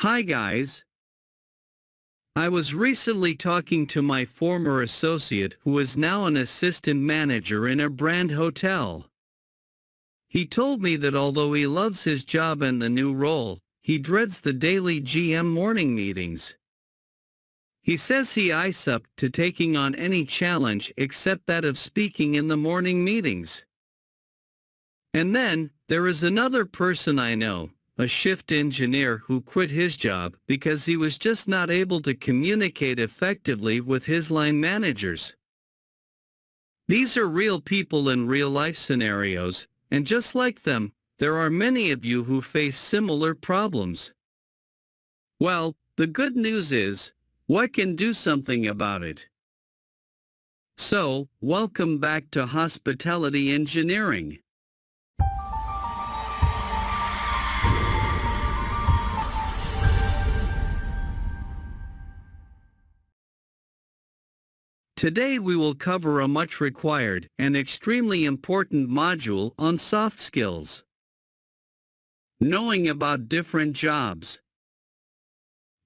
Hi guys. I was recently talking to my former associate who is now an assistant manager in a brand hotel. He told me that although he loves his job and the new role, he dreads the daily GM morning meetings. He says he eyes up to taking on any challenge except that of speaking in the morning meetings. And then, there is another person I know, a shift engineer who quit his job because he was just not able to communicate effectively with his line managers. These are real people in real-life scenarios, and just like them, there are many of you who face similar problems. Well, the good news is, we can do something about it. So, welcome back to Hospitality Engineering. Today we will cover a much required and extremely important module on soft skills. Knowing about different jobs.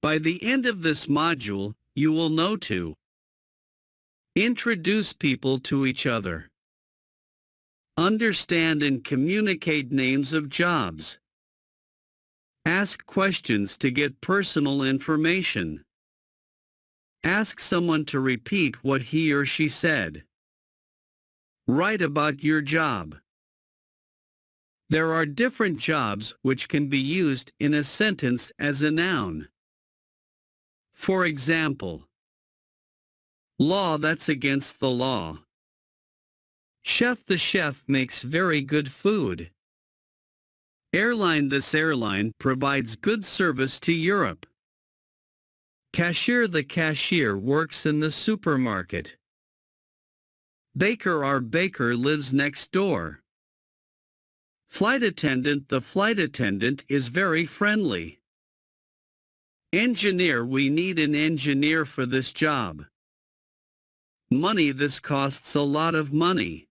By the end of this module, you will know to introduce people to each other, understand and communicate names of jobs, ask questions to get personal information, ask someone to repeat what he or she said. Write about your job. There are different jobs which can be used in a sentence as a noun. For example, law, that's against the law. Chef, the chef makes very good food. Airline, this airline provides good service to Europe. Cashier, the cashier works in the supermarket. Baker, our baker lives next door. Flight attendant, the flight attendant is very friendly. Engineer, we need an engineer for this job. Money, this costs a lot of money.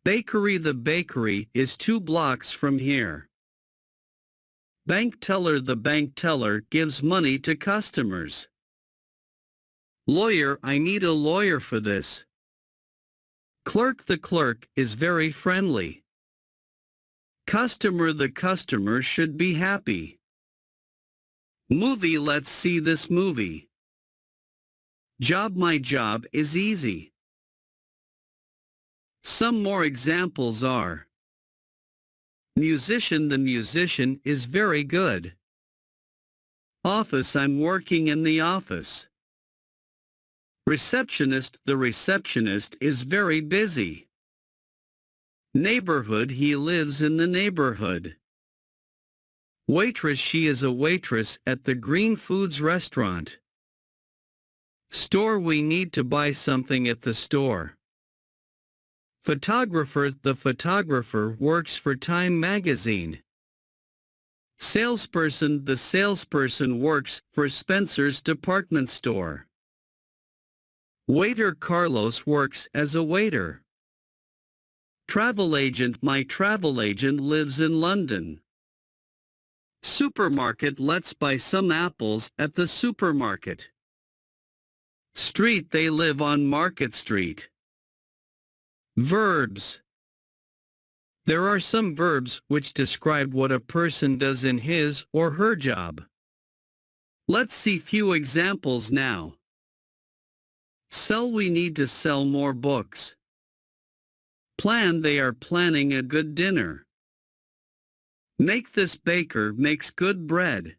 Bakery, the bakery is 2 blocks from here. Bank teller, the bank teller gives money to customers. Lawyer, I need a lawyer for this. Clerk, the clerk is very friendly. Customer, the customer should be happy. Movie, let's see this movie. Job, my job is easy. Some more examples are: musician, the musician is very good. Office, I'm working in the office. Receptionist, the receptionist is very busy. Neighborhood, he lives in the neighborhood. Waitress, she is a waitress at the Green Foods restaurant. Store, we need to buy something at the store. Photographer, the photographer works for Time magazine. Salesperson, the salesperson works for Spencer's department store. Waiter, Carlos works as a waiter. Travel agent, my travel agent lives in London. Supermarket, let's buy some apples at the supermarket. Street, they live on Market Street. Verbs. There are some verbs which describe what a person does in his or her job. Let's see few examples now. Sell, we need to sell more books. Plan, they are planning a good dinner. Make, this baker makes good bread.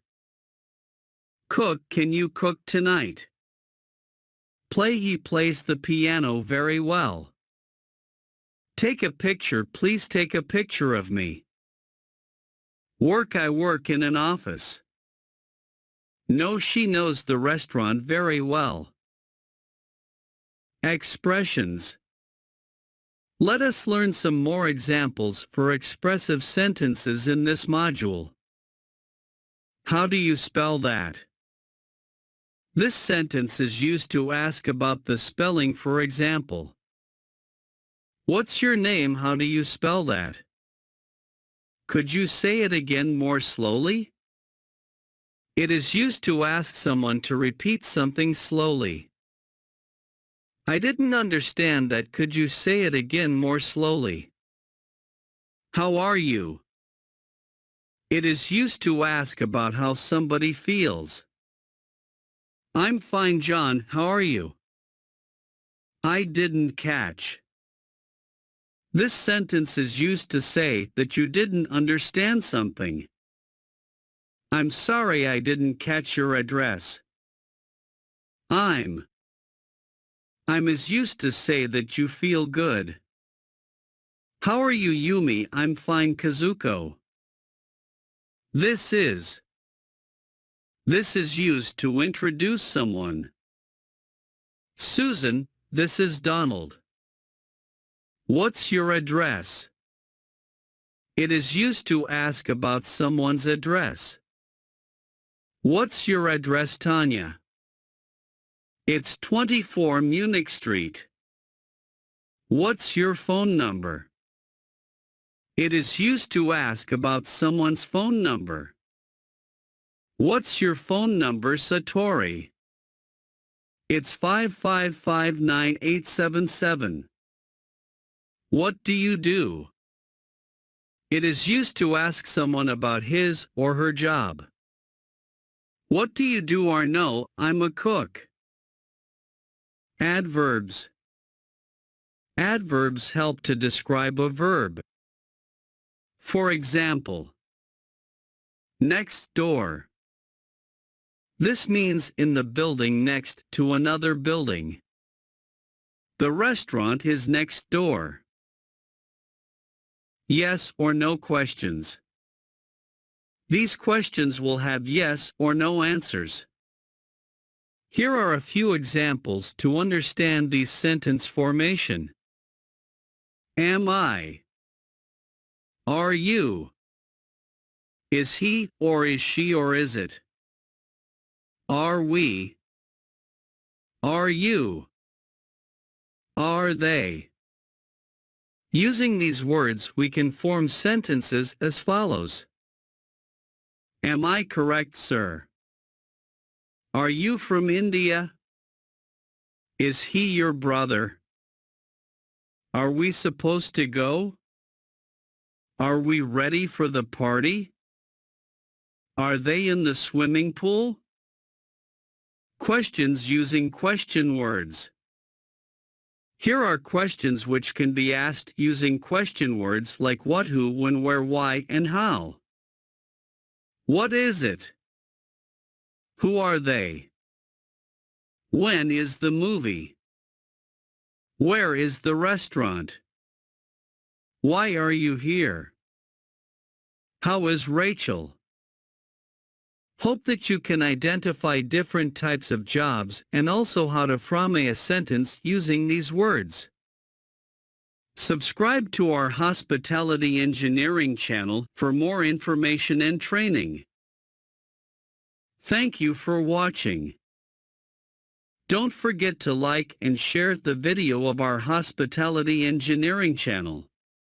Cook, can you cook tonight? Play, he plays the piano very well. Take a picture, please take a picture of me. Work, I work in an office. Know, she knows the restaurant very well. Expressions. Let us learn some more examples for expressive sentences in this module. How do you spell that? This sentence is used to ask about the spelling, for example. What's your name? How do you spell that? Could you say it again more slowly? It is used to ask someone to repeat something slowly. I didn't understand that. Could you say it again more slowly? How are you? It is used to ask about how somebody feels. I'm fine, John. How are you? I didn't catch. This sentence is used to say that you didn't understand something. I'm sorry I didn't catch your address. I'm is used to say that you feel good. How are you, Yumi? I'm fine, Kazuko. This is used to introduce someone. Susan, this is Donald. What's your address? It is used to ask about someone's address. What's your address, Tanya? It's 24 Munich Street. What's your phone number? It is used to ask about someone's phone number. What's your phone number, Satori? It's 5559877. What do you do? It is used to ask someone about his or her job. What do you do, Arno? I'm a cook. Adverbs. Adverbs help to describe a verb. For example, next door. This means in the building next to another building. The restaurant is next door. Yes or no questions. These questions will have yes or no answers. Here are a few examples to understand these sentence formation. Am I? Are you? Is he or is she or is it? Are we? Are you? Are they? Using these words we can form sentences as follows. Am I correct, sir? Are you from India? Is he your brother? Are we supposed to go? Are we ready for the party? Are they in the swimming pool? Questions using question words. Here are questions which can be asked using question words like what, who, when, where, why, and how. What is it? Who are they? When is the movie? Where is the restaurant? Why are you here? How is Rachel? Hope that you can identify different types of jobs and also how to frame a sentence using these words. Subscribe to our Hospitality Engineering channel for more information and training. Thank you for watching. Don't forget to like and share the video of our Hospitality Engineering channel.